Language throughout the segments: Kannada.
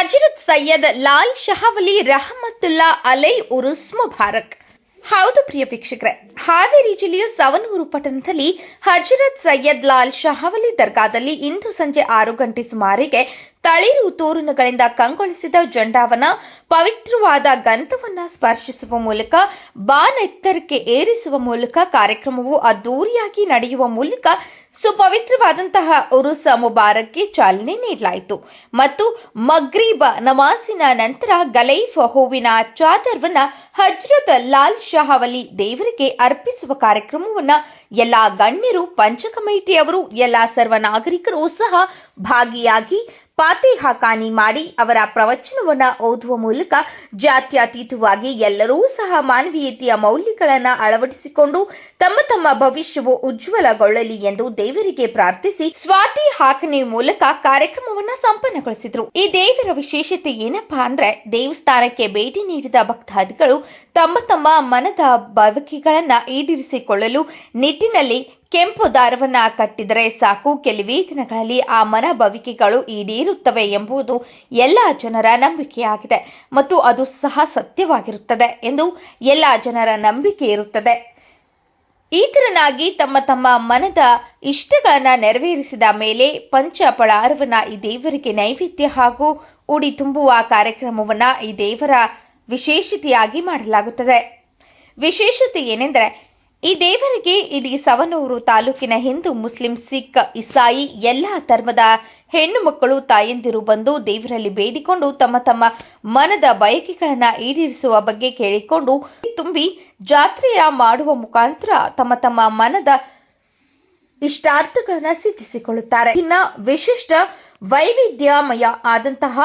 ಹಜರತ್ ಸೈಯದ್ ಲಾಲ್ ಶಹಾವಲಿ ರಹಮತುಲ್ಲಾ ಅಲೈ ಉರುಸ್ ಮುಬಾರಕ್. ಹೌದು ಪ್ರಿಯ ವೀಕ್ಷಕರೇ, ಹಾವೇರಿ ಜಿಲ್ಲೆಯ ಸವನೂರು ಪಟ್ಟಣದಲ್ಲಿ ಹಜರತ್ ಸೈಯದ್ ಲಾಲ್ ಶಹಾವಲಿ ದರ್ಗಾದಲ್ಲಿ ಇಂದು ಸಂಜೆ 6 ಗಂಟೆ ಸುಮಾರಿಗೆ ತಳಿರು ತೋರಣಗಳಿಂದ ಕಂಗೊಳಿಸಿದ ಜಂಡಾವನ್ನ ಪವಿತ್ರವಾದ ಗಂಧವನ್ನ ಸ್ಪರ್ಶಿಸುವ ಮೂಲಕ ಬಾನೆತ್ತರಕ್ಕೆ ಏರಿಸುವ ಮೂಲಕ ಕಾರ್ಯಕ್ರಮವು ಅದ್ದೂರಿಯಾಗಿ ನಡೆಯುವ ಮೂಲಕ ಸುಪವಿತ್ರವಾದಂತಹ ಉರುಸ್ ಮುಬಾರಕ್ಗೆ ಚಾಲನೆ ನೀಡಲಾಯಿತು ಮತ್ತು ಮಗ್ರಿಬ್ ನಮಾಜಿನ ನಂತರ ಗಲೈಫ್ ಹೂವಿನ ಚಾದರ್ವನ್ನ ಹಜರತ್ ಲಾಲ್ ಶಹಾವಲಿ ದೇವರಿಗೆ ಅರ್ಪಿಸುವ ಕಾರ್ಯಕ್ರಮವನ್ನ ಎಲ್ಲಾ ಗಣ್ಯರು, ಪಂಚ ಕಮಿಟಿಯವರು, ಎಲ್ಲಾ ಸರ್ವ ನಾಗರಿಕರು ಸಹ ಭಾಗಿಯಾಗಿ ಫಾತಿಹಾ ಖಾನಿ ಮಾಡಿ ಅವರ ಪ್ರವಚನವನ್ನ ಓದುವ ಮೂಲಕ ಜಾತ್ಯತೀತವಾಗಿ ಎಲ್ಲರೂ ಸಹ ಮಾನವೀಯತೆಯ ಮೌಲ್ಯಗಳನ್ನು ಅಳವಡಿಸಿಕೊಂಡು ತಮ್ಮ ತಮ್ಮ ಭವಿಷ್ಯವು ಉಜ್ವಲಗೊಳ್ಳಲಿ ಎಂದು ದೇವರಿಗೆ ಪ್ರಾರ್ಥಿಸಿ ಸ್ವಾತಿ ಹಾಕನೆ ಮೂಲಕ ಕಾರ್ಯಕ್ರಮವನ್ನ ಸಂಪನ್ನಗೊಳಿಸಿದ್ರು. ಈ ದೇವರ ವಿಶೇಷತೆ ಏನಪ್ಪಾ ಅಂದ್ರೆ, ದೇವಸ್ಥಾನಕ್ಕೆ ಭೇಟಿ ನೀಡಿದ ಭಕ್ತಾದಿಗಳು ತಮ್ಮ ತಮ್ಮ ಮನದ ಬಯಕೆಗಳನ್ನ ಈಡೇರಿಸಿಕೊಳ್ಳಲು ನಿಟ್ಟಿನಲ್ಲಿ ಕೆಂಪು ದಾರವನ್ನ ಕಟ್ಟಿದರೆ ಸಾಕು, ಕೆಲವೇ ದಿನಗಳಲ್ಲಿ ಆ ಮನಭವಿಕೆಗಳು ಈಡೇರುತ್ತವೆ ಎಂಬುದು ಎಲ್ಲ ಜನರ ನಂಬಿಕೆಯಾಗಿದೆ ಮತ್ತು ಅದು ಸಹ ಸತ್ಯವಾಗಿರುತ್ತದೆ ಎಂದು ಎಲ್ಲ ಜನರ ನಂಬಿಕೆ ಇರುತ್ತದೆ. ಈ ತರನಾಗಿ ತಮ್ಮ ತಮ್ಮ ಮನದ ಇಷ್ಟಗಳನ್ನ ನೆರವೇರಿಸಿದ ಮೇಲೆ ಪಂಚಪಳಾರವನ್ನ ಈ ದೇವರಿಗೆ ನೈವೇದ್ಯ ಹಾಗೂ ಉಡಿ ತುಂಬುವ ಕಾರ್ಯಕ್ರಮವನ್ನ ಈ ದೇವರ ವಿಶೇಷತೆಯಾಗಿ ಮಾಡಲಾಗುತ್ತದೆ. ವಿಶೇಷತೆ ಏನೆಂದರೆ, ಈ ದೇವರಿಗೆ ಇಡೀ ಸವನೂರು ತಾಲೂಕಿನ ಹಿಂದೂ, ಮುಸ್ಲಿಂ, ಸಿಖ್, ಇಸಾಯಿ ಎಲ್ಲ ಧರ್ಮದ ಹೆಣ್ಣು ಮಕ್ಕಳು, ತಾಯಂದಿರು ಬಂದು ದೇವರಲ್ಲಿ ಬೇಡಿಕೊಂಡು ತಮ್ಮ ತಮ್ಮ ಮನದ ಬಯಕೆಗಳನ್ನು ಈಡೇರಿಸುವ ಬಗ್ಗೆ ಕೇಳಿಕೊಂಡು ತುಂಬಿ ಜಾತ್ರೆಯ ಮಾಡುವ ಮುಖಾಂತರ ತಮ್ಮ ತಮ್ಮ ಮನದ ಇಷ್ಟಾರ್ಥಗಳನ್ನು ಸಿದ್ಧಿಸಿಕೊಳ್ಳುತ್ತಾರೆ. ಇನ್ನು ವಿಶಿಷ್ಟ ವೈವಿಧ್ಯಮಯ ಆದಂತಹ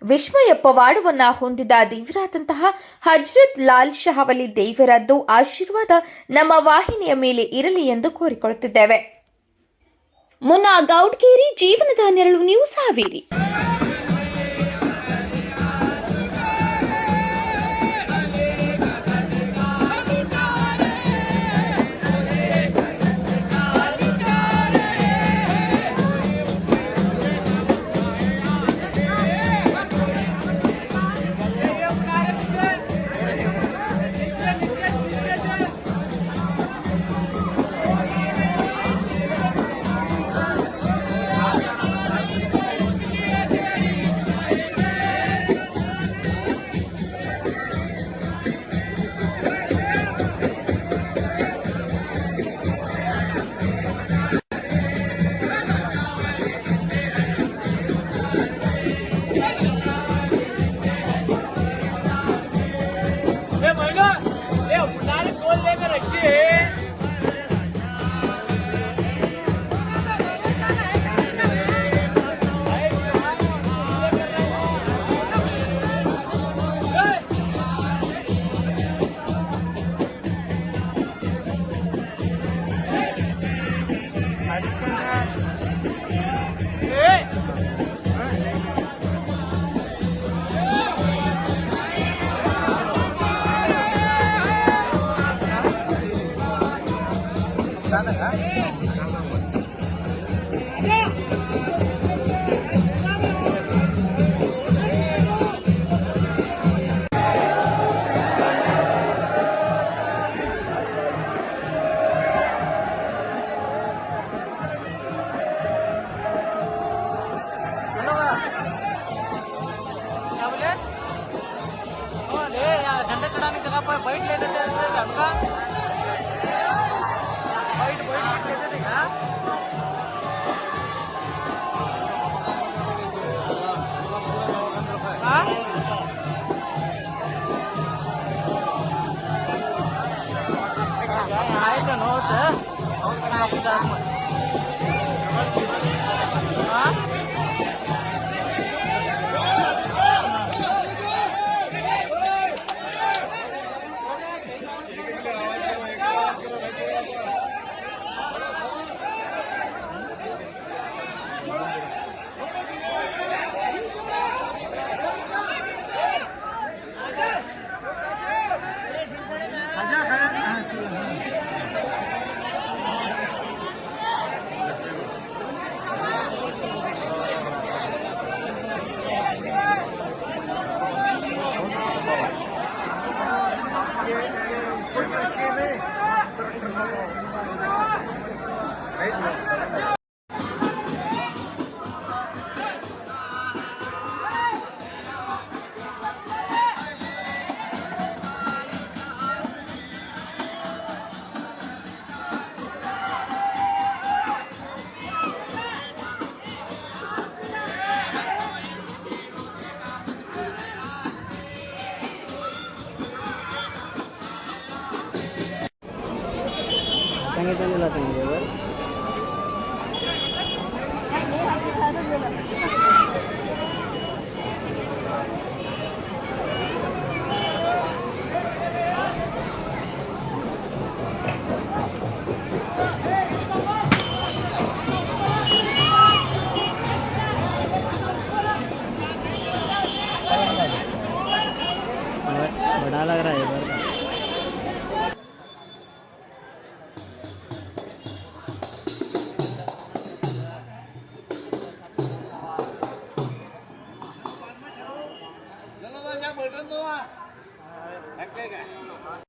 ವಿಸ್ಮಯ ಪವಾಡವನ್ನ ಹೊಂದಿದ ದೇವರಾದಂತಹ ಹಜರತ್ ಲಾಲ್ ಶಹಾವಲಿ ದೇವರದ್ದು ಆಶೀರ್ವಾದ ನಮ್ಮ ವಾಹಿನಿಯ ಮೇಲೆ ಇರಲಿ ಎಂದು ಕೋರಿಕೊಳ್ಳುತ್ತಿದ್ದೇವೆ. ಮುನ್ನಾ ಗೌಡ್ಗೇರಿ, ಜೀವನದ ನೆರಳು, ನ್ಯೂಸ್ ಹಾವೇರಿ. सांगितलं दिला तुम्ही बरोबर. बड़ा लग रहा है बड़ा. Dalawa siya, button to ah. Okay ka.